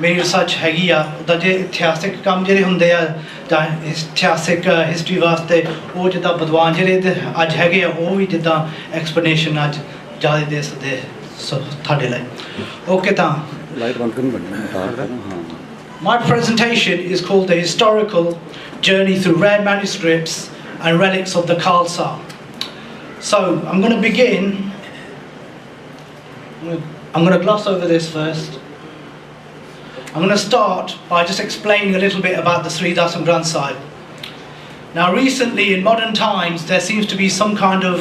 ਮੇਰੀ ਰਿਸਰਚ ਹੈਗੀ ਆ ਉਹਦਾ ਜੇ ਇਤਿਹਾਸਿਕ ਕੰਮ ਜਿਹੜੇ ਹੁੰਦੇ ਆ ਜਾਂ ਇਤਿਹਾਸਿਕ ਹਿਸਟਰੀ ਵਾਸਤੇ ਉਹ ਜਿੱਦਾਂ ਵਿਦਵਾਨ ਜਿਹੜੇ ਅੱਜ ਹੈਗੇ ਆ ਉਹ ਵੀ ਜਿੱਦਾਂ ਐਕਸਪਲੇਨੇਸ਼ਨ ਅੱਜ ਜ਼ਿਆਦਾ ਦੇ ਸਕਦੇ ਤੁਹਾਡੇ ਲਈ ਓਕੇ ਤਾਂ ਲਾਈਟ ਬੰਦ ਕਰਨੀ ਪੈਣੀ My presentation is called The Historical Journey Through Rare Manuscripts and Relics of the Khalsa. So I'm going to begin. I'm going to gloss over this first. I'm going to start by just explaining a little bit about the Sri Dasam Granth Sahib. Now recently in modern times there seems to be some kind of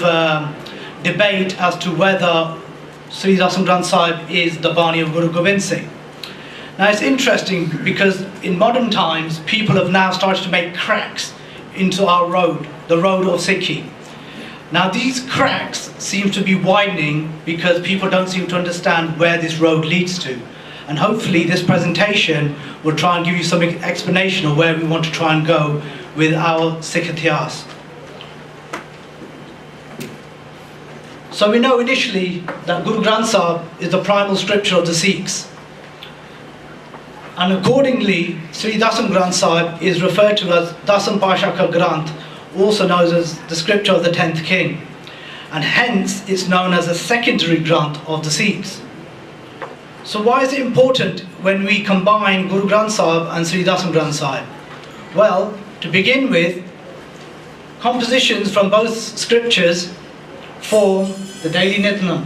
debate as to whether Sri Dasam Granth Sahib is the Bani of Guru Gobind Singh. Now it's interesting because in modern times people have now started to make cracks into our road, the road of Sikhi. Now these cracks seem to be widening because people don't seem to understand where this road leads to. And hopefully this presentation will try and give you some explanation of where we want to try and go with our Sikh Itihas. So we know initially that Guru Granth Sahib is the primal scripture of the Sikhs. And accordingly, Sri Dasam Granth Sahib is referred to as Dasam Pashaka Granth, also known as the scripture of the 10th king. And hence it's known as a secondary Granth of the Sikhs. So why is it important when we combine Guru Granth Sahib and Sri Dasam Granth Sahib? Well, to begin with, compositions from both scriptures form the daily Nityanam.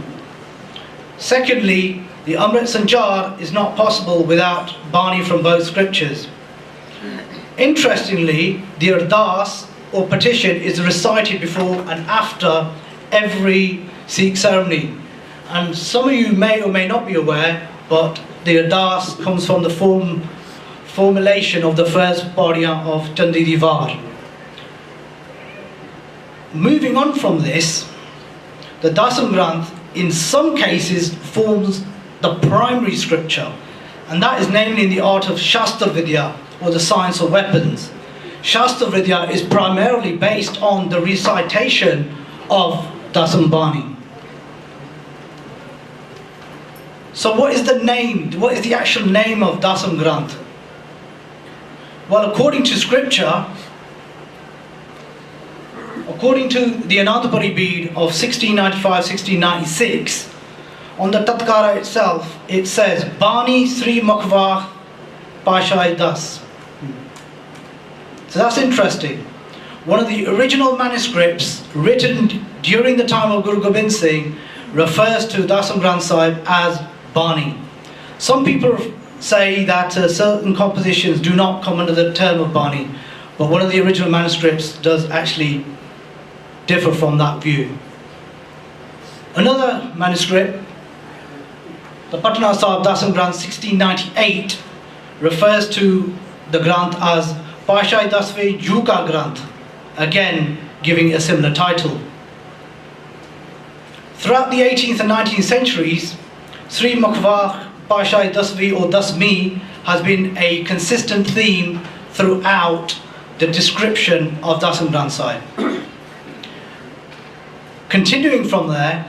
Secondly, the Amrit Sanjar is not possible without Bani from both scriptures. Interestingly, the Ardas or petition is recited before and after every Sikh ceremony. And some of you may or may not be aware, but the Ardas comes from the formulation of the first Padiya of Chandi Divar. Moving on from this, the Dasam Granth in some cases forms the primary scripture, and that is namely in the art of Shastra Vidya or the science of weapons. Shastra Vidya is primarily based on the recitation of Dasam Bani. So what is the name, what is the actual name of Dasam Granth? Well, according to scripture, according to the Anandapuri Bead of 1695-1696, on the Tatkara itself, it says, Bani Sri Mukhva Pashai Das. So that's interesting. One of the original manuscripts written during the time of Guru Gobind Singh refers to Dasam Granth Sahib as Bani. Some people say that certain compositions do not come under the term of Bani, but one of the original manuscripts does actually differ from that view. Another manuscript, the Patna Sahib Dasam Granth 1698, refers to the Granth as Pashai Dasve Juka Granth, again giving a similar title. Throughout the 18th and 19th centuries, Sri Mukhva Pashai Dasvi or Dasmi has been a consistent theme throughout the description of Dasam Granth Sahib. Continuing from there,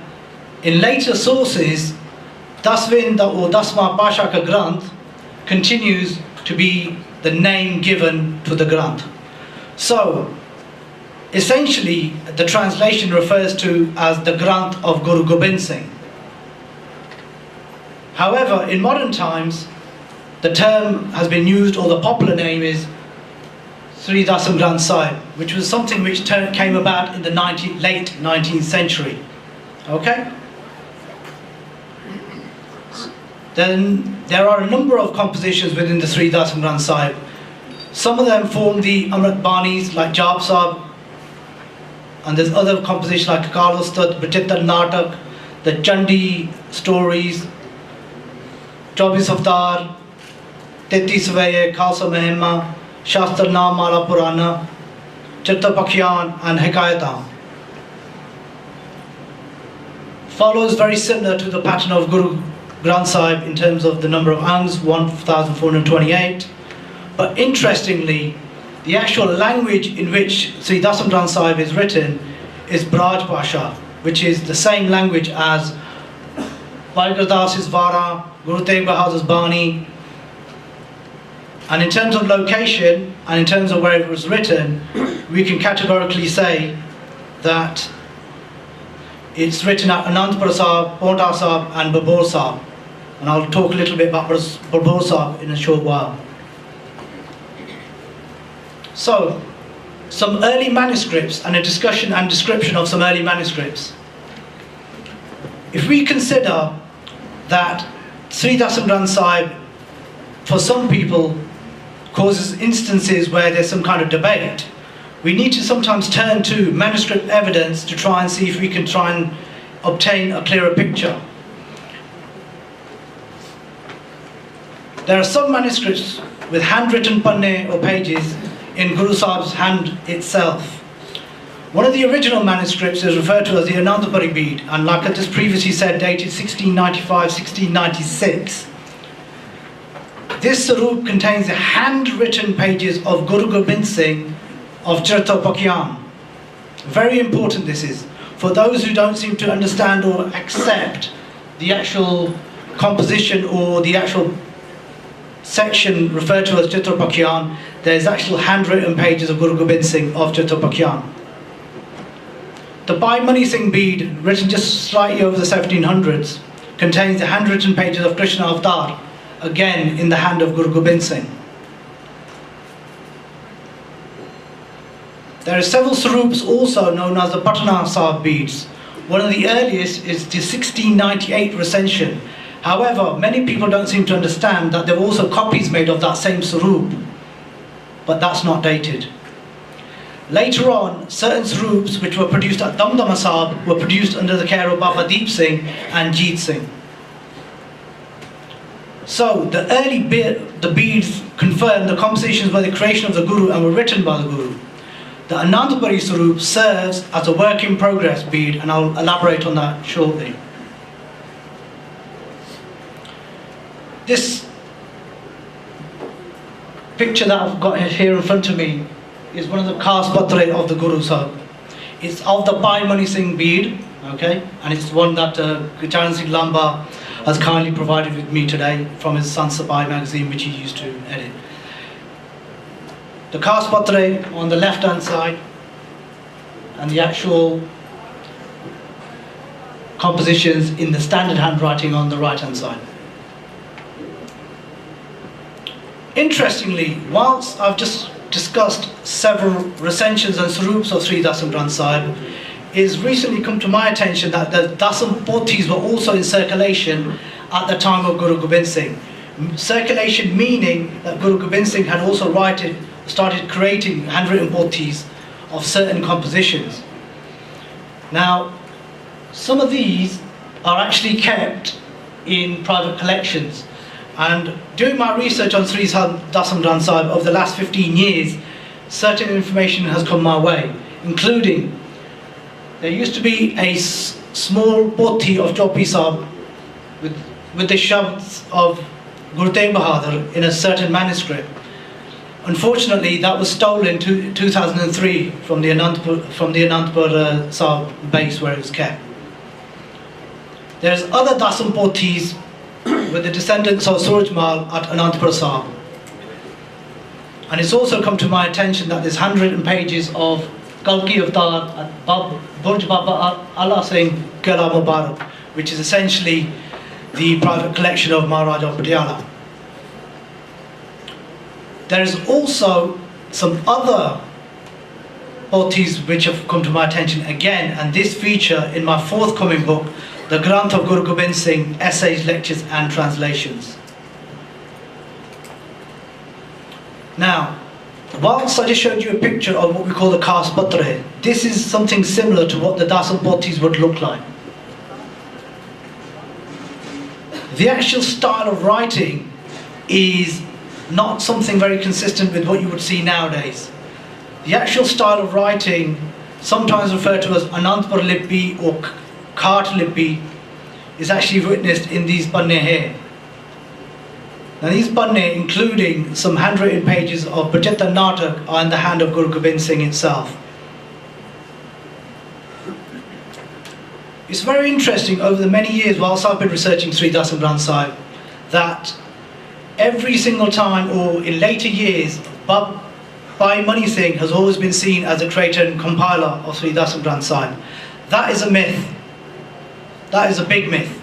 in later sources, Dasvinda or Dasma Pashaka Granth continues to be the name given to the Granth. So, essentially, the translation refers to as the Granth of Guru Gobind Singh. However, in modern times, the term has been used, or the popular name is Sri Dasam Granth Sahib, which was something which came about in the late 19th century. Okay? Then there are a number of compositions within the Sri Dasam Granth Sahib. Some of them form the Amrit Banis like Jap Sahib, and there's other compositions like Kalustad, Bachittar Natak, the Chandi stories, Chobis Avtar, Teti Savaye, Khalsa Mahima, Shastra Naam Mala Purana, Chitta Pakhyan and Hikayatam. Follows very similar to the pattern of Guru Granth Sahib in terms of the number of angs, 1428. But interestingly, the actual language in which Sri Dasam Granth Sahib is written is Braj Bhasha, which is the same language as Bhai Gurdas Vara, Guru Tegh Bahadur's Bani, And in terms of location, and in terms of where it was written, we can categorically say that it's written at Anandpur Sahib, Paonta Sahib and Babur Sahib. And I'll talk a little bit about Babur Sahib in a short while. So, some early manuscripts and a discussion and description of some early manuscripts. If we consider that Sri Dasam Granth Sahib, for some people, causes instances where there's some kind of debate, we need to sometimes turn to manuscript evidence to try and see if we can try and obtain a clearer picture. There are some manuscripts with handwritten panne or pages in Guru Sahib's hand itself. One of the original manuscripts is referred to as the Anandapuri bead, and like I just previously said, dated 1695-1696. This saroop contains the handwritten pages of Guru Gobind Singh of Charita Pakyan. Very important this is. For those who don't seem to understand or accept the actual composition or the actual section referred to as Charita Pakyan, there's actual handwritten pages of Guru Gobind Singh of Charita Pakyan. The Bhai Mani Singh bead, written just slightly over the 1700s, contains the handwritten pages of Krishna Avatar, again in the hand of Guru Gobind Singh. There are several saroops also known as the Patna Sahib beads. One of the earliest is the 1698 recension. However, many people don't seem to understand that there were also copies made of that same saroop, but that's not dated. Later on, certain saroops which were produced at Damdama Sahib were produced under the care of Baba Deep Singh and Jeet Singh. So, the early the beads confirm the compositions were the creation of the Guru and were written by the Guru. The Anandapuri saroop serves as a work in progress bead, and I'll elaborate on that shortly. This picture that I've got here in front of me is one of the Khas Patre of the Guru Sahib. It's of the Bhai Mani Singh bead, okay, and it's one that Charan Singh Lamba has kindly provided with me today from his San Sabai magazine, which he used to edit. The Khas Patre on the left hand side, and the actual compositions in the standard handwriting on the right hand side. Interestingly, whilst I've just discussed several recensions and saroops of Sri Dasam Granth Sahib, it's recently come to my attention that the Dasam Pothis were also in circulation at the time of Guru Gobind Singh. Circulation meaning that Guru Gobind Singh had also started creating handwritten Pothis of certain compositions. Now, some of these are actually kept in private collections. And doing my research on Sri Dasam Granth Sahib over the last 15 years, certain information has come my way, including there used to be a small pothi of Jopi Sahib with the shabds of Guru Tegh Bahadur in a certain manuscript. Unfortunately, that was stolen in 2003 from the Anandpur Sahib base where it was kept. There's other Dasam pothis with the descendants of Suraj Mal at Anandpur Sahib. And it's also come to my attention that there's handwritten pages of Kalki Avatar at Burj Baba Allah Singh Kala Mubarak, which is essentially the private collection of Maharaja Patiala. There is also some other pothis which have come to my attention again, and this feature in my forthcoming book, The Granth of Guru Gobind Singh, Essays, Lectures and Translations. Now, whilst I just showed you a picture of what we call the Khas Patre, this is something similar to what the Dasam Pothis would look like. The actual style of writing is not something very consistent with what you would see nowadays. The actual style of writing, sometimes referred to as Anandpur Lippi or Khat Lippi, is actually witnessed in these panne here. Now these panne, including some handwritten pages of Bachetta Natak, are in the hand of Guru Gobind Singh itself. It's very interesting over the many years whilst I've been researching Sri Dasam Granth Sahib that every single time, or in later years, Bhai Mani Singh has always been seen as the creator and compiler of Sri Dasam Granth Sahib. That is a myth. That is a big myth.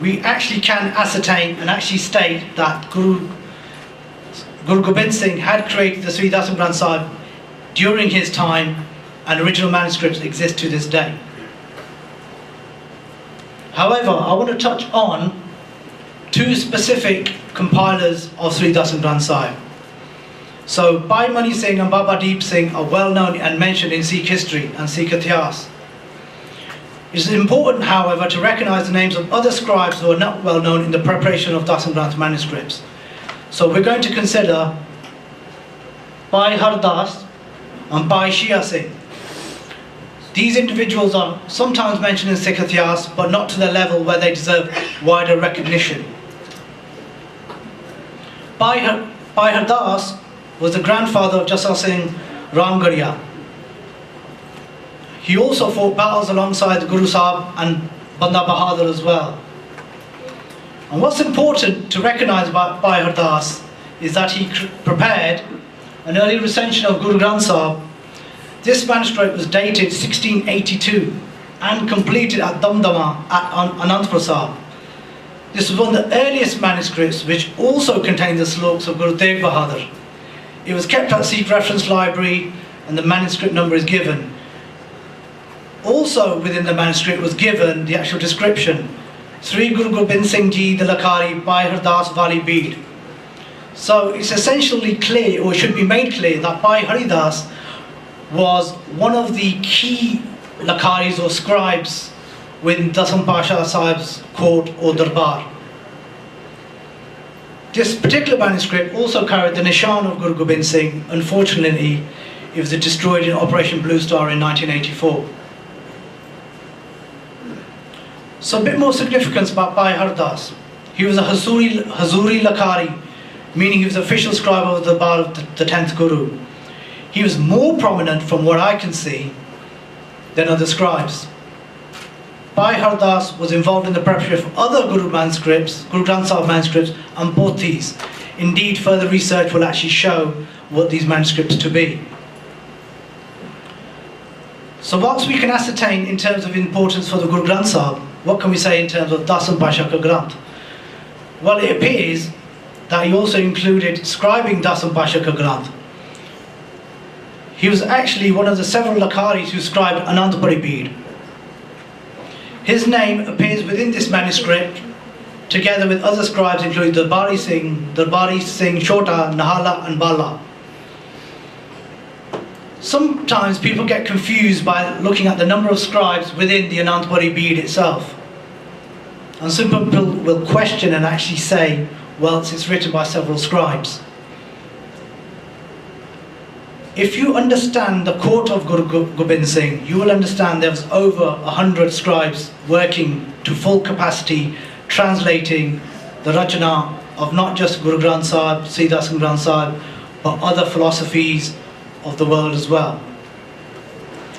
We actually can ascertain and actually state that Guru Gobind Singh had created the Sri Dasam Granth Sahib during his time, and original manuscripts exist to this day. However, I want to touch on two specific compilers of Sri Dasam Granth Sahib. So, Bhai Mani Singh and Baba Deep Singh are well known and mentioned in Sikh history and Sikh Ityas. It is important, however, to recognize the names of other scribes who are not well known in the preparation of Dasam Granth manuscripts. So we're going to consider Bhai Hardas and Bhai Shia Singh. These individuals are sometimes mentioned in Sikh Ityas, but not to the level where they deserve wider recognition. Bhai Hardas was the grandfather of Jassa Singh Ramgarhia. He also fought battles alongside the Guru Sahib and Banda Bahadur as well. And what's important to recognize about Bhai Hardas is that he prepared an early recension of Guru Granth Sahib. This manuscript was dated 1682 and completed at Damdama at Anandpur Sahib. This was one of the earliest manuscripts which also contained the sloks of Guru Tegh Bahadur. It was kept at Sikh Reference Library and the manuscript number is given. Also within the manuscript was given the actual description, Sri Guru Gobind Singh Ji the Lakari Bhai Hardas Wali Beed. So it's essentially clear, or should be made clear, that Bhai Haridas was one of the key Lakaris or scribes within Dasam Pasha Sahib's court or Darbar. This particular manuscript also carried the Nishan of Guru Gobind Singh. Unfortunately, it was destroyed in Operation Blue Star in 1984. So a bit more significance about Bhai Hardas. He was a Hazuri Lakari, meaning he was official scribe of the Darbar of the 10th Guru. He was more prominent, from what I can see, than other scribes. Bhai Hardas was involved in the preparation of other Guru manuscripts, Guru Granth Sahib manuscripts, and pothis. Indeed, further research will actually show what these manuscripts to be. So whilst we can ascertain in terms of importance for the Guru Granth Sahib, what can we say in terms of Dasam Pasha Ka Granth? Well, it appears that he also included scribing Dasam Pasha Ka Granth. He was actually one of the several Lakaris who scribed Anandpuri Beed. His name appears within this manuscript, together with other scribes including Darbari Singh, Chota, Nahala and Bala. Sometimes people get confused by looking at the number of scribes within the Anandpuri Beed itself. And some people will question and actually say, well, it's written by several scribes. If you understand the court of Guru Gobind Singh, you will understand there was over 100 scribes working to full capacity, translating the Rachana of not just Guru Granth Sahib, Sri Dasam Granth Sahib, but other philosophies of the world as well.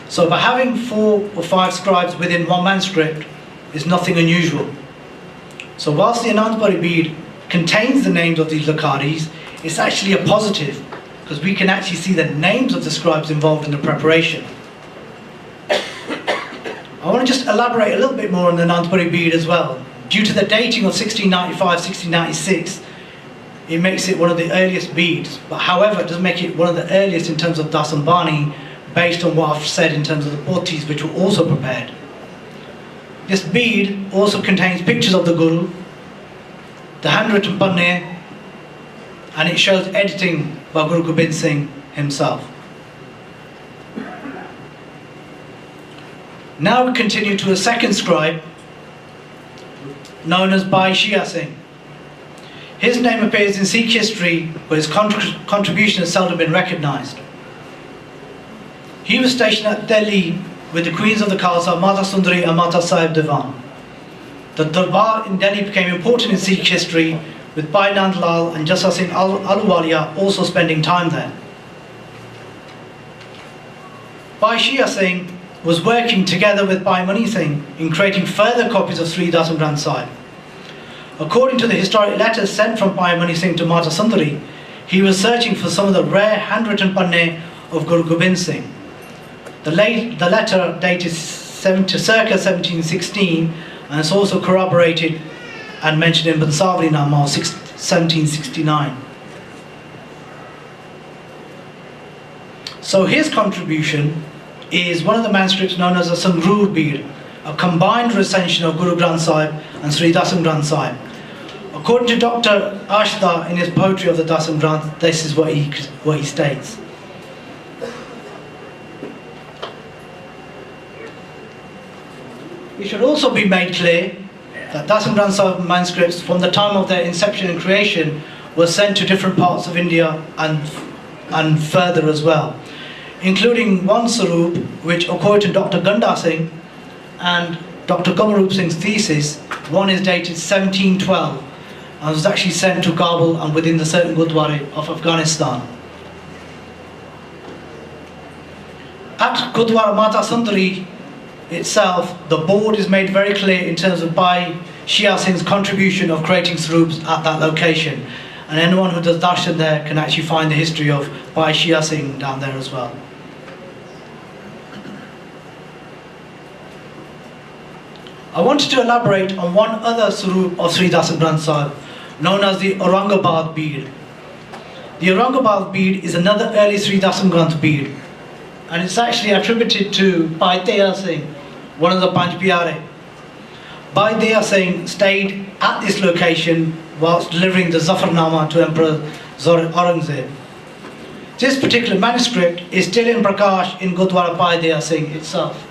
So by having 4 or 5 scribes within one manuscript is nothing unusual. So whilst the Anandpuri Beed contains the names of these Lakaris, it's actually a positive, because we can actually see the names of the scribes involved in the preparation. I want to just elaborate a little bit more on the Anandpuri Beed as well. Due to the dating of 1695, 1696, it makes it one of the earliest beads, but however it does make it one of the earliest in terms of Dasam Bani, based on what I've said in terms of the pothis which were also prepared. This bead also contains pictures of the Guru, the handwritten panne, and it shows editing by Guru Gobind Singh himself. Now we continue to a second scribe known as Bhai Shia Singh. His name appears in Sikh history, but his contribution has seldom been recognized. He was stationed at Delhi with the queens of the Khalsa, Mata Sundari and Mata Sahib Diwan. The Darbar in Delhi became important in Sikh history, with Bhai Nand Lal and Jassa Singh Ahluwalia also spending time there. Bhai Shia Singh was working together with Bhai Mani Singh in creating further copies of Sri Dasam Granth Sahib. According to the historic letters sent from Bhai Mani Singh to Mata Sundari, he was searching for some of the rare handwritten panne of Guru Gobind Singh. The letter dated circa 1716, and it's also corroborated and mentioned in Bansavali Nama of 1769. So his contribution is one of the manuscripts known as a Sangrur Bead, a combined recension of Guru Granth Sahib and Sri Dasam Granth Sahib. According to Dr. Ashta in his poetry of the Dasam Granth, this is what he states. It should also be made clear that Dasam Granth Sahib manuscripts from the time of their inception and creation were sent to different parts of India and further as well, including one Sarup, which according to Dr. Ganda Singh and Dr. Kamarup Singh's thesis, one is dated 1712 and was actually sent to Kabul and within the certain Gurdwara of Afghanistan. At Gurdwara Mata Sundari itself, the board is made very clear in terms of Bhai Shia Singh's contribution of creating Sarups at that location. And anyone who does darshan there can actually find the history of Bhai Shia Singh down there as well. I wanted to elaborate on one other Sarup of Sri Dasam Granth Sahib, known as the Aurangabad bead. The Aurangabad bead is another early Sri Dasam Granth bead, and it's actually attributed to Bhai Daya Singh, one of the Panch Pyare. Bhai Daya Singh stayed at this location whilst delivering the Zafarnama to Emperor Aurangzeb. This particular manuscript is still in Prakash in Gurdwara Bhai Daya Singh itself.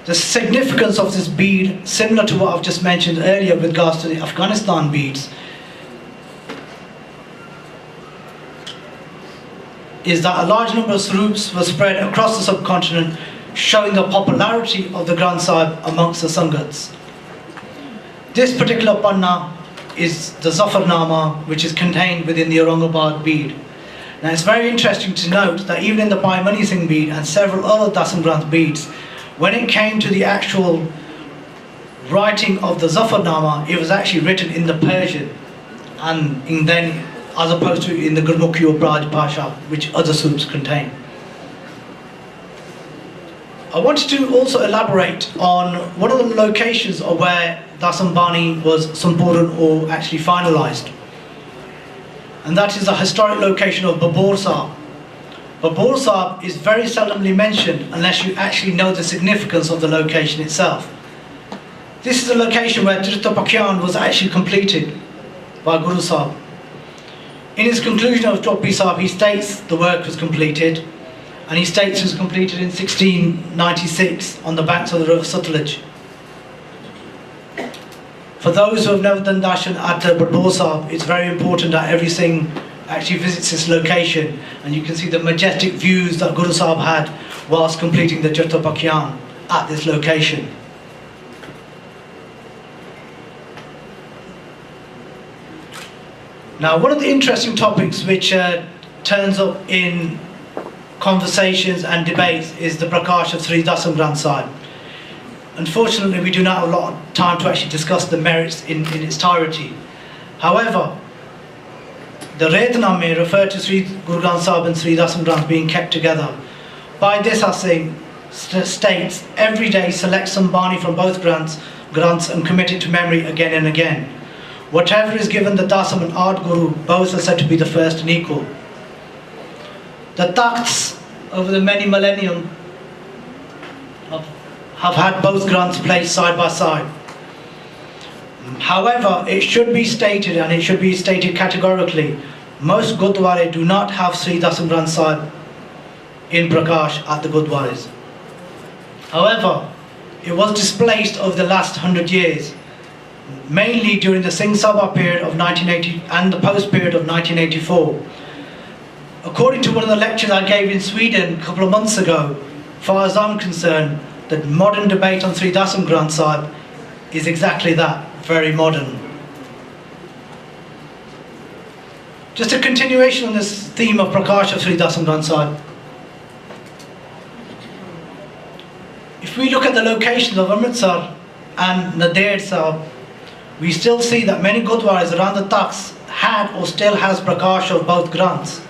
The significance of this bead, similar to what I've just mentioned earlier with regards to the Afghanistan beads, is that a large number of Sarups were spread across the subcontinent, showing the popularity of the Granth Sahib amongst the Sangats. This particular panna is the Zafarnama, which is contained within the Aurangabad bead. Now it's very interesting to note that even in the Bhai Mani Singh bead and several other Dasam Granth beads, when it came to the actual writing of the Zafarnama, it was actually written in the Persian, and then as opposed to in the Gurmukhi or Braj Bhasha, which other Sarups contain. I wanted to also elaborate on one of the locations of where Dasam Bani was Sampurn or actually finalized. And that is the historic location of Babur Sahib. Babur Sahib is very seldomly mentioned unless you actually know the significance of the location itself. This is a location where Tirtha was actually completed by Guru Sahib. In his conclusion of Chopi Sahib, he states the work was completed, and he states it was completed in 1696 on the banks of the river Sutlej. For those who have never done darshan at Babur Sahib, it's very important that every Singh actually visits this location, and you can see the majestic views that Guru Sahib had whilst completing the Tirtha Pakyan at this location. Now, one of the interesting topics which turns up in conversations and debates is the Prakash of Sri Dasam Granth Sahib. Unfortunately, we do not have a lot of time to actually discuss the merits in its entirety. However, the Redname refer to Sri Guru Granth Sahib and Sri Dasam Granth being kept together. Bhai Desa Singh states, every day select some Bani from both Granths and commit it to memory again and again. Whatever is given the Dasam and Ard Guru, both are said to be the first and equal. The Takhts over the many millennium have had both Granths placed side by side. However, it should be stated, and it should be stated categorically, most Gurdwara do not have Sri Dasam Granth Sahib in Prakash at the Gurdwaras. However, it was displaced over the last 100 years, mainly during the Singh Sabha period of 1980 and the post period of 1984. According to one of the lectures I gave in Sweden a couple of months ago, far as I'm concerned, the modern debate on Sri Dasam Granth Sahib is exactly that, very modern. Just a continuation on this theme of Prakash of Sri Dasam Granth Sahib. If we look at the locations of Amritsar and Nader Sahib, we still see that many gurdwaras around the Takhts had or still has prakash of both Granths.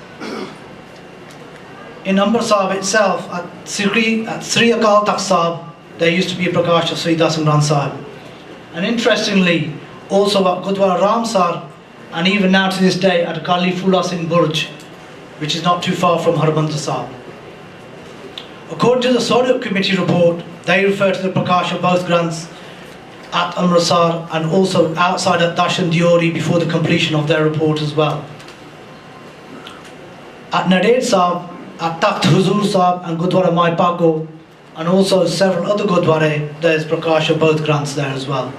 In Amritsar itself, at Sri Akal Takht Sahib, there used to be a prakash of Sri Dasam Granth Sahib. And interestingly, also at Gurdwara Ramsar, and even now to this day at Akali Phula Singh Burj, which is not too far from Harmandir Sahib. According to the Saudit Committee report, they refer to the prakash of both Granths at Amritsar and also outside at Dashan Diori before the completion of their report as well. At Nader Sahib, at Takht Huzur Sahib and Gurdwara Mai Pago, and also several other Gurdwara, there is prakash of both Granths there as well.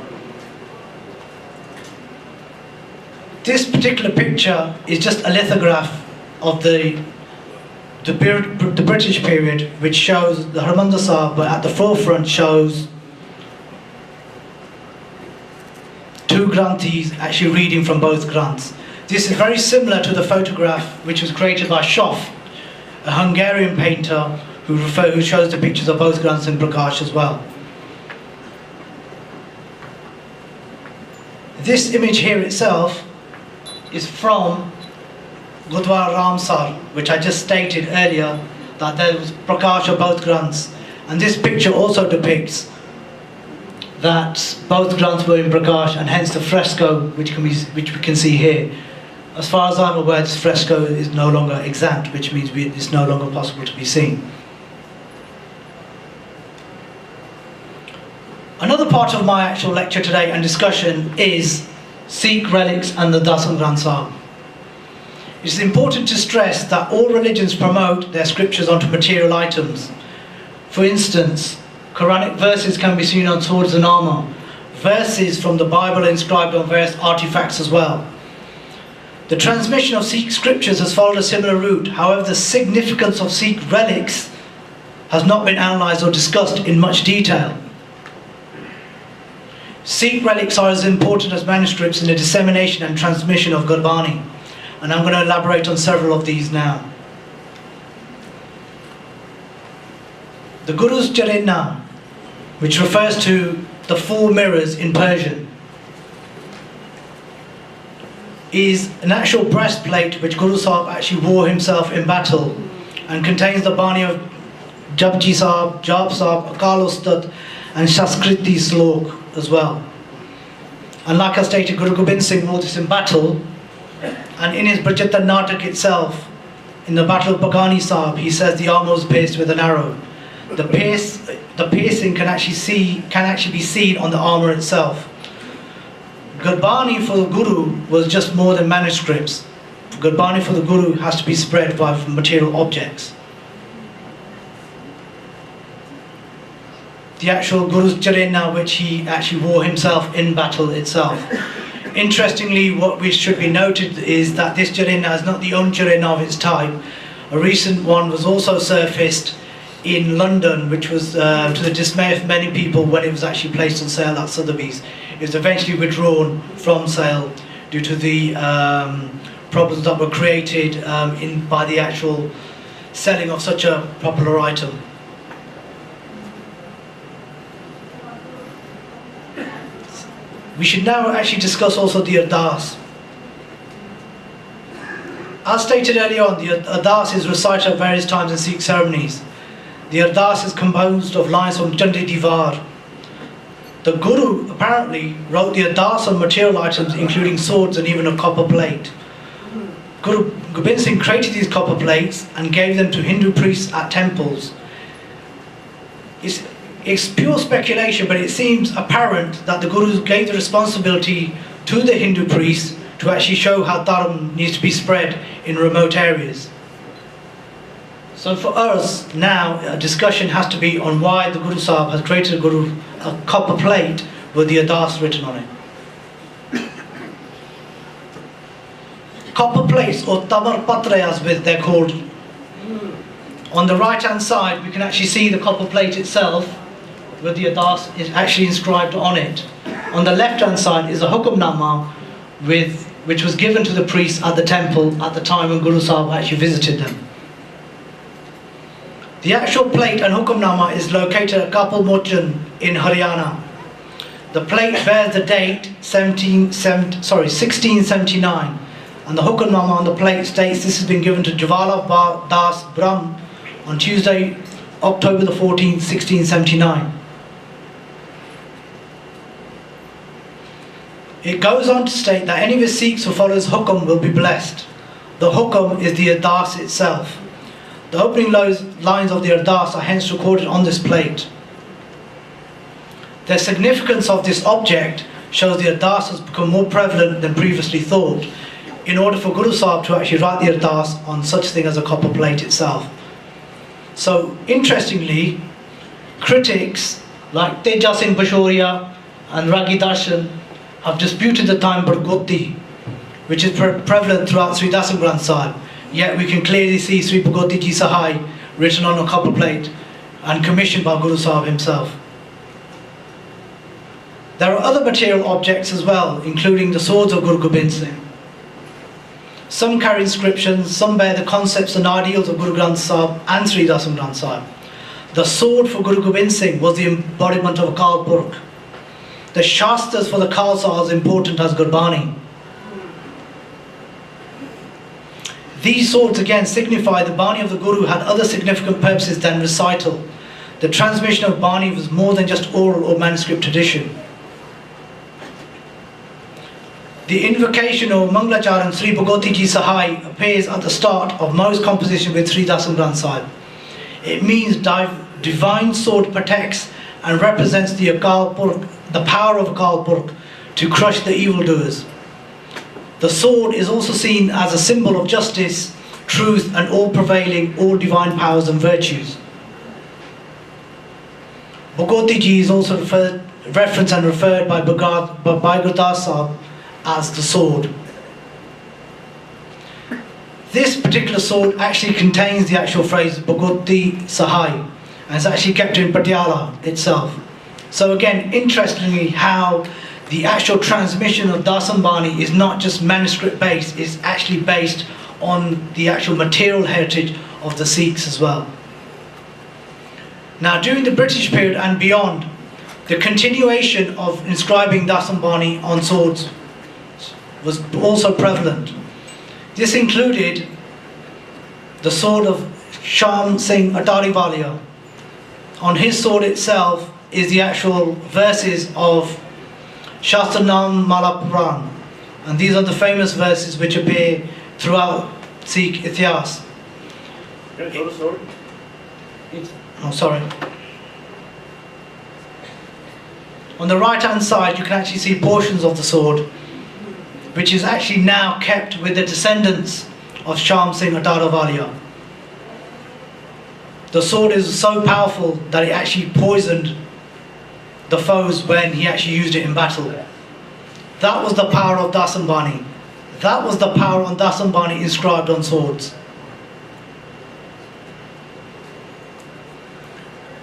This particular picture is just a lithograph of the British period, which shows the Harmandir Sahib, but at the forefront shows two Granthis actually reading from both Granths. This is very similar to the photograph which was created by Schoff, a Hungarian painter who shows the pictures of both Granths in prakash as well. This image here itself is from Gurdwara Ramsar, which I just stated earlier that there was prakash of both Granths, and this picture also depicts that both Granths were in prakash, and hence the fresco which we can see here. As far as I'm aware, this fresco is no longer extant, which means it's no longer possible to be seen. Another part of my actual lecture today and discussion is Sikh relics and the Dasam Granth Sahib. It is important to stress that all religions promote their scriptures onto material items. For instance, Quranic verses can be seen on swords and armour. Verses from the Bible are inscribed on various artifacts as well. The transmission of Sikh scriptures has followed a similar route. However, the significance of Sikh relics has not been analysed or discussed in much detail. Sikh relics are as important as manuscripts in the dissemination and transmission of Gurbani, and I'm going to elaborate on several of these now. The Guru's Jarena, which refers to the four mirrors in Persian, is an actual breastplate which Guru Sahib actually wore himself in battle, and contains the Bani of Japji Sahib, Jap Sahib, Akal Ustad and Shaskriti Slok as well. And like I stated, Guru Gobind Singh wore this in battle, and in his Brajata Natak itself, in the Battle of Bagani Sahib, he says the armour was pierced with an arrow. The piercing can actually be seen on the armour itself. Gurbani for the Guru was just more than manuscripts. Gurbani for the Guru has to be spread by material objects. The actual Guru's Jarena, which he actually wore himself in battle itself. Interestingly, what we should be noted is that this Jarena is not the only Jarena of its type. A recent one was also surfaced in London, which was to the dismay of many people when it was actually placed on sale at Sotheby's. It was eventually withdrawn from sale due to the problems that were created by the actual selling of such a popular item. We should now actually discuss also the Ardas. As stated earlier on, the Ardas is recited at various times in Sikh ceremonies. The Ardas is composed of lines from Chandi Divar. The Guru apparently wrote the Ardas on material items including swords and even a copper plate. Guru Gobind Singh created these copper plates and gave them to Hindu priests at temples. It's pure speculation, but it seems apparent that the Guru gave the responsibility to the Hindu priests to actually show how Dharam needs to be spread in remote areas. So for us now, a discussion has to be on why the Guru Sahib has created a copper plate with the Ardas written on it. Copper plates, or Tamar Patre as they're called. On the right hand side we can actually see the copper plate itself with the Ardas is actually inscribed on it. On the left hand side is a Hukamnama which was given to the priests at the temple at the time when Guru Sahib actually visited them. The actual plate and Hukamnama is located at Kapil Mochan in Haryana. The plate bears the date 1679, and the hukamnama on the plate states this has been given to Jwala Das Brahm on Tuesday, October the 14th, 1679. It goes on to state that any of his Sikhs who follows hukam will be blessed. The hukam is the ardas itself. The opening lines of the ardas are hence recorded on this plate. The significance of this object shows the ardas has become more prevalent than previously thought, in order for Guru Sahib to actually write the ardas on such thing as a copper plate itself. So, interestingly, critics like Teja Singh Bashoria and Ragi Darshan have disputed the time Bhagoti, which is prevalent throughout Sri Dasam Granth Sahib. Yet we can clearly see Sri Bhagoti Ji Sahai written on a copper plate and commissioned by Guru Sahib himself. There are other material objects as well, including the swords of Guru Gobind Singh. Some carry inscriptions, some bear the concepts and ideals of Guru Granth Sahib and Sri Dasam Granth Sahib. The sword for Guru Gobind Singh was the embodiment of Akal Purkh. The Shastras for the Khalsa are as important as Gurbani. These swords again signify the Bani of the Guru had other significant purposes than recital. The transmission of Bani was more than just oral or manuscript tradition. The invocation of Manglacharan Sri Bhagoti Ji Sahai appears at the start of most compositions with Sri Dasam Granth Sahib. It means divine sword protects and represents the Akal Purkh, the power of Akal Purkh to crush the evildoers. The sword is also seen as a symbol of justice, truth, and all-prevailing, all-divine powers and virtues. Bhagoti Ji is also referenced and referred by Gurdas Sahib as the sword. This particular sword actually contains the actual phrase Bhagoti Sahai, and it's actually kept in Patiala itself. So again, interestingly, how the actual transmission of Dasam Bani is not just manuscript based, it's actually based on the actual material heritage of the Sikhs as well. Now, during the British period and beyond, the continuation of inscribing Dasam Bani on swords was also prevalent. This included the sword of Shyam Singh Atariwalia. On his sword itself is the actual verses of Shastranam Malapuran, and these are the famous verses which appear throughout Sikh Ityas. Can I show the sword? Oh, sorry. On the right hand side you can actually see portions of the sword, which is actually now kept with the descendants of Shyam Singh Atariwalia. The sword is so powerful that it actually poisoned the foes when he actually used it in battle. That was the power of Dasam Bani. That was the power on Dasam Bani inscribed on swords.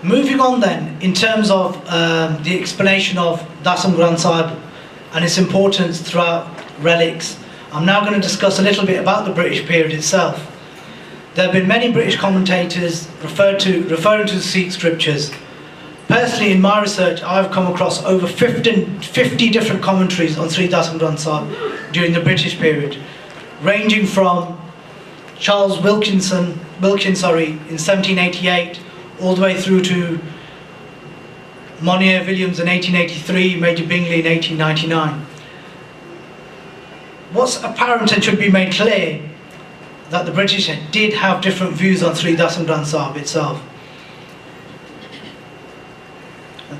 Moving on then, in terms of the explanation of Dasam Granth Sahib and its importance throughout relics, I'm now going to discuss a little bit about the British period itself. There have been many British commentators referring to the Sikh scriptures. Personally, in my research, I've come across over 50 different commentaries on Sri Dasam Granth Sahib during the British period, ranging from Charles Wilkins in 1788, all the way through to Monier Williams in 1883, Major Bingley in 1899. What's apparent and should be made clear that the British did have different views on Sri Dasam Granth Sahib itself.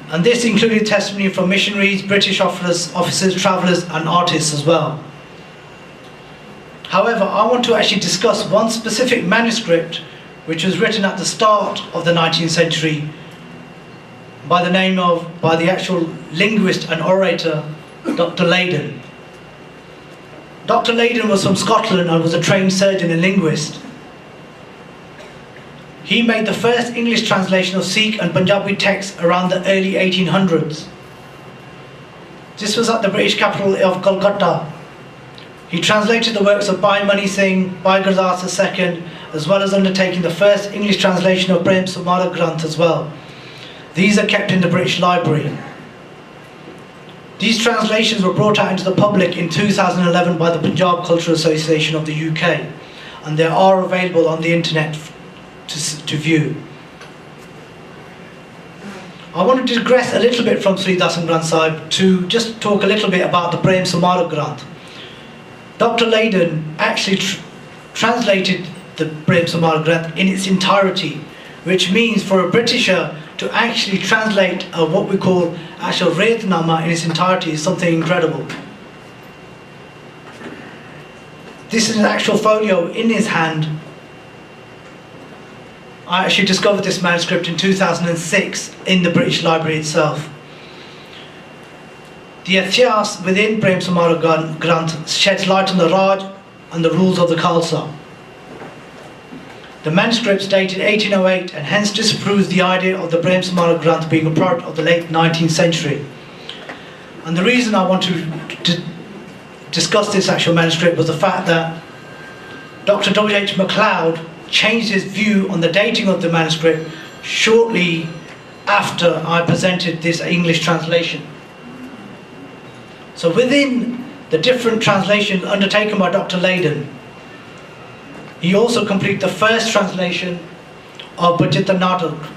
And this included testimony from missionaries, British officers, travellers and artists as well. However, I want to actually discuss one specific manuscript which was written at the start of the 19th century by the actual linguist and orator, Dr. Leyden. Dr. Leyden was from Scotland and was a trained surgeon and linguist. He made the first English translation of Sikh and Punjabi texts around the early 1800s. This was at the British capital of Calcutta. He translated the works of Bhai Mani Singh, Bhai Gurdas II, as well as undertaking the first English translation of Prem Sumara Granth as well. These are kept in the British Library. These translations were brought out into the public in 2011 by the Punjab Cultural Association of the UK, and they are available on the internet to view. I want to digress a little bit from Sri Dasam Granth Sahib to just talk a little bit about the Prem Samara Granth. Dr. Leyden actually translated the Prem Samara Granth in its entirety, which means for a Britisher to actually translate what we call actual Rednama in its entirety is something incredible. This is an actual folio in his hand. I actually discovered this manuscript in 2006 in the British Library itself. The Ityas within Prem Samara Granth sheds light on the Raj and the rules of the Khalsa. The manuscripts dated 1808 and hence disproves the idea of the Prem Samara Granth being a product of the late 19th century. And the reason I want to discuss this actual manuscript was the fact that Dr. W.H. MacLeod changed his view on the dating of the manuscript shortly after I presented this English translation. So within the different translations undertaken by Dr. Leyden, he also completed the first translation of Bajita Natak.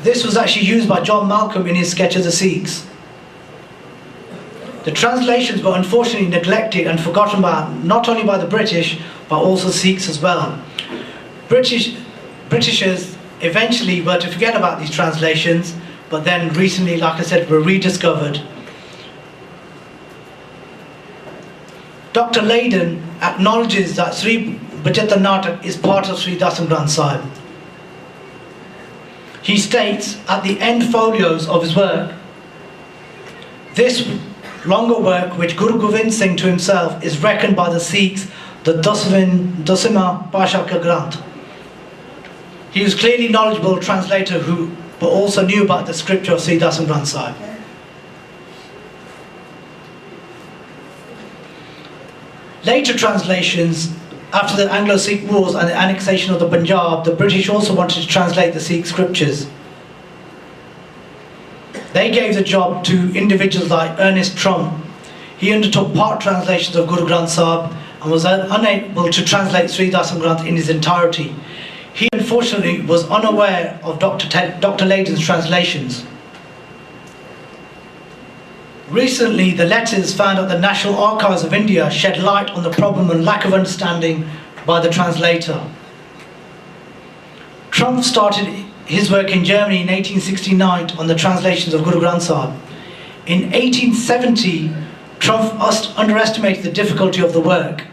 This was actually used by John Malcolm in his Sketch of the Sikhs. The translations were unfortunately neglected and forgotten about not only by the British but also Sikhs as well. Britishers eventually were to forget about these translations, but then recently, like I said, were rediscovered. Dr. Leyden acknowledges that Sri Bajita Natak is part of Sri Dasam Granth Sahib. He states at the end folios of his work, this longer work which Guru Gobind Singh to himself is reckoned by the Sikhs the Dasima Pasha Ka Granth. He was clearly knowledgeable translator but also knew about the scripture of Sri Dasam Granth Sahib. Later translations, after the Anglo-Sikh Wars and the annexation of the Punjab, the British also wanted to translate the Sikh scriptures. They gave the job to individuals like Ernest Trump. He undertook part translations of Guru Granth Sahib and was unable to translate Sri Dasam Granth in its entirety. He unfortunately was unaware of Dr. Leyden's translations. Recently, the letters found at the National Archives of India shed light on the problem and lack of understanding by the translator. Trump started his work in Germany in 1869 on the translations of Guru Granth Sahib. In 1870, Trump underestimated the difficulty of the work.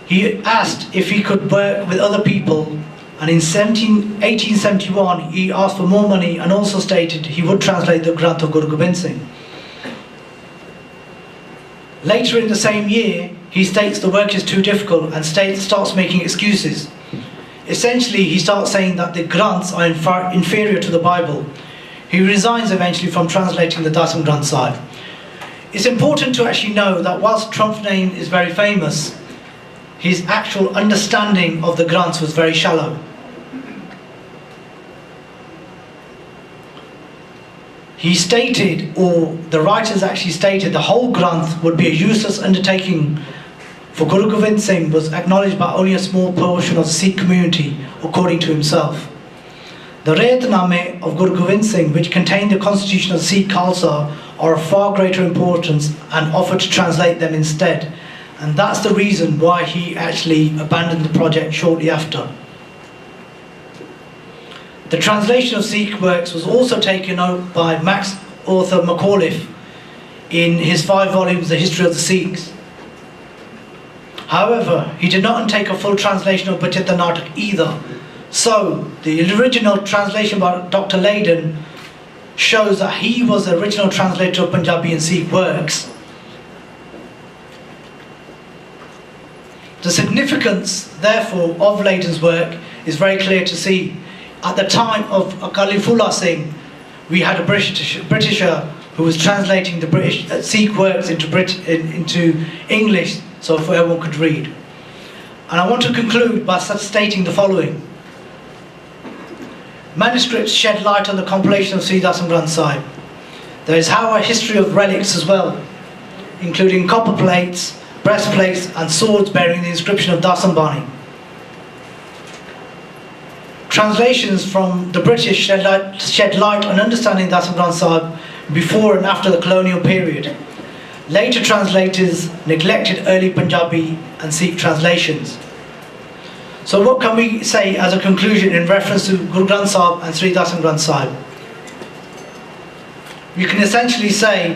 He asked if he could work with other people, and in 1871 he asked for more money and also stated he would translate the Granth of Guru Gobind Singh. Later in the same year, he states the work is too difficult and starts making excuses. Essentially, he starts saying that the Granths are inferior to the Bible. He resigns eventually from translating the Dasam Granth Sahib. It's important to actually know that whilst Trump's name is very famous, his actual understanding of the Granths was very shallow. He stated, or the writers actually stated, the whole Granth would be a useless undertaking for Guru Gobind Singh was acknowledged by only a small portion of the Sikh community, according to himself. The Redname of Guru Gobind Singh, which contained the constitution of Sikh Khalsa, are of far greater importance and offered to translate them instead. And that's the reason why he actually abandoned the project shortly after. The translation of Sikh works was also taken up by Max Arthur McAuliffe in his 5 volumes, The History of the Sikhs. However, he did not undertake a full translation of Bajita Natak either. So, the original translation by Dr. Leyden shows that he was the original translator of Punjabi and Sikh works. The significance, therefore, of Leyden's work is very clear to see. At the time of Khalifullah Singh, we had a Britisher who was translating the British Sikh works into English so everyone could read. And I want to conclude by stating the following. Manuscripts shed light on the compilation of Sri Dasam Granth Sahib. There is, however, a history of relics as well, including copper plates, breastplates and swords bearing the inscription of Dasam Bani. Translations from the British shed light on understanding Dasam Granth Sahib before and after the colonial period. Later translators neglected early Punjabi and Sikh translations. So what can we say as a conclusion in reference to Guru Granth Sahib and Sri Dasam Granth Sahib? We can essentially say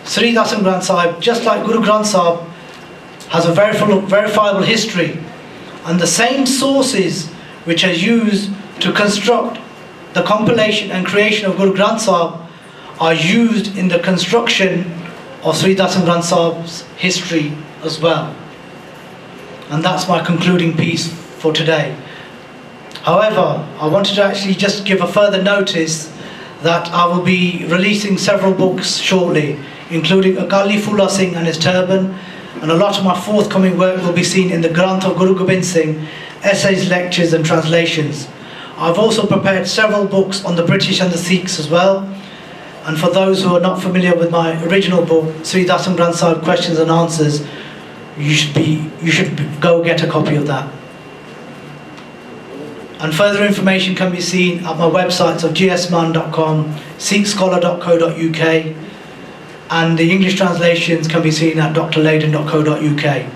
Sri Dasam Granth Sahib, just like Guru Granth Sahib, has a verifiable history, and the same sources which are used to construct the compilation and creation of Guru Granth Sahib are used in the construction of Sri Dasam Granth Sahib's history as well. And that's my concluding piece for today. However, I wanted to actually just give a further notice that I will be releasing several books shortly, including Akali Fulla Singh and his turban, and a lot of my forthcoming work will be seen in the Granth of Guru Gobind Singh, essays, lectures and translations. I've also prepared several books on the British and the Sikhs as well, and for those who are not familiar with my original book, Sri Dasam Granth Sahib Questions and Answers, you should go get a copy of that. And further information can be seen at my websites of gsman.com, sikhscholar.co.uk, and the English translations can be seen at drlayden.co.uk.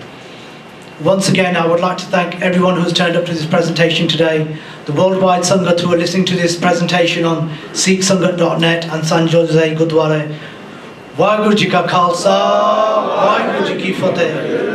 Once again, I would like to thank everyone who's turned up to this presentation today, the worldwide Sangat who are listening to this presentation on sikhsangat.net and San Jose Gurdwara. Waheguru Ji Ka Khalsa, Waheguru Ji Ki Fateh.